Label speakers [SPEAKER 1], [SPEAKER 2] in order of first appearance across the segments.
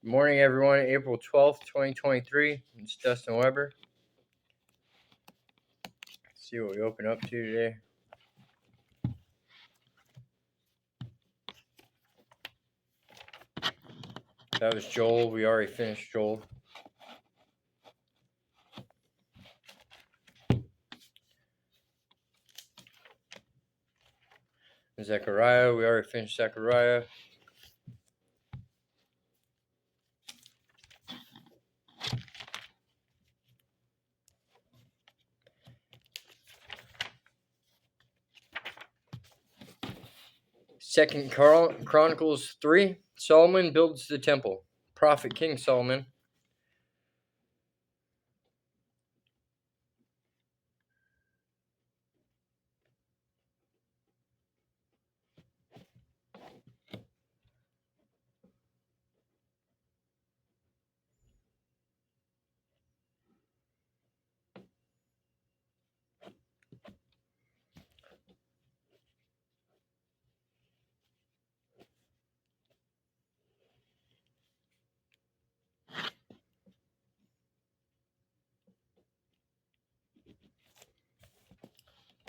[SPEAKER 1] Good morning, everyone. April 12th, 2023. It's Dustin Weber. Let's see what we open up to today. That was Joel. We already finished Joel. Zechariah. We already finished Zechariah. Second Chronicles 3. Solomon builds the temple. Prophet King Solomon.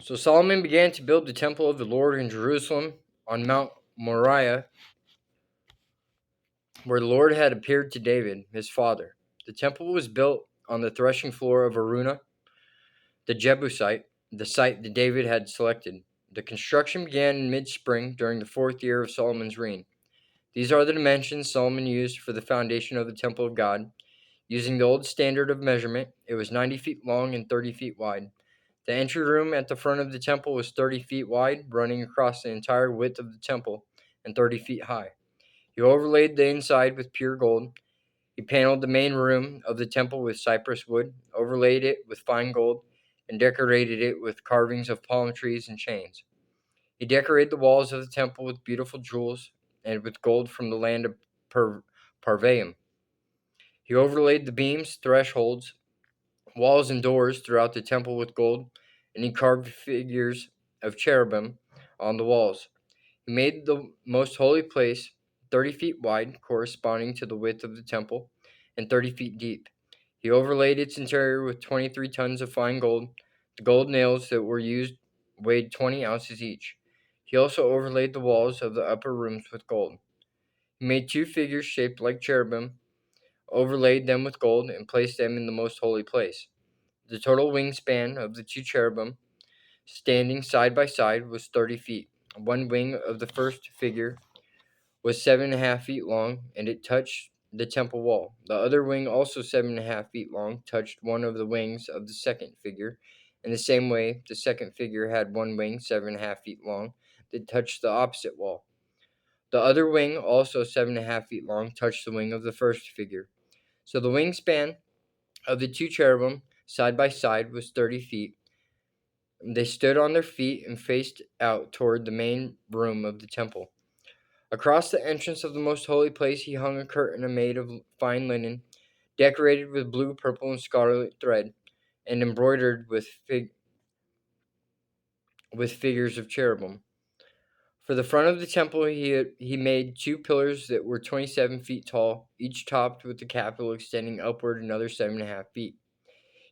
[SPEAKER 1] So Solomon began to build the temple of the Lord in Jerusalem on Mount Moriah, where the Lord had appeared to David, his father. The temple was built on the threshing floor of Aruna, the Jebusite, the site that David had selected. The construction began in mid-spring during the 4th year of Solomon's reign. These are the dimensions Solomon used for the foundation of the temple of God. Using the old standard of measurement, it was 90 feet long and 30 feet wide. The entry room at the front of the temple was 30 feet wide, running across the entire width of the temple, and 30 feet high. He overlaid the inside with pure gold. He paneled the main room of the temple with cypress wood, overlaid it with fine gold, and decorated it with carvings of palm trees and chains. He decorated the walls of the temple with beautiful jewels and with gold from the land of Parvaim. He overlaid the beams, thresholds, walls, and doors throughout the temple with gold, and he carved figures of cherubim on the walls. He made the most holy place 30 feet wide, corresponding to the width of the temple, and 30 feet deep. He overlaid its interior with 23 tons of fine gold. The gold nails that were used weighed 20 ounces each. He also overlaid the walls of the upper rooms with gold. He made 2 figures shaped like cherubim, overlaid them with gold, and placed them in the most holy place. The total wingspan of the 2 cherubim, standing side by side, was 30 feet. One wing of the first figure was 7.5 feet long, and it touched the temple wall. The other wing, also 7.5 feet long, touched one of the wings of the second figure. In the same way, the second figure had one wing, 7.5 feet long, that touched the opposite wall. The other wing, also 7.5 feet long, touched the wing of the first figure. So the wingspan of the 2 cherubim, side by side, was 30 feet. They stood on their feet and faced out toward the main room of the temple. Across the entrance of the most holy place he hung a curtain made of fine linen, decorated with blue, purple, and scarlet thread, and embroidered with figures of cherubim. For the front of the temple he made 2 pillars that were 27 feet tall, each topped with the capital extending upward another 7.5 feet.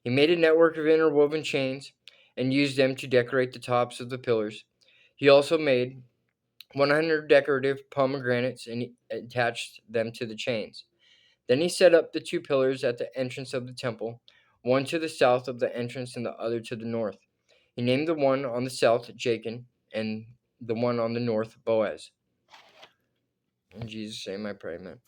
[SPEAKER 1] He made a network of interwoven chains and used them to decorate the tops of the pillars. He also made 100 decorative pomegranates and attached them to the chains. Then he set up the 2 pillars at the entrance of the temple, one to the south of the entrance and the other to the north. He named the one on the south Jachin and the one on the north Boaz. In Jesus' name I pray, amen.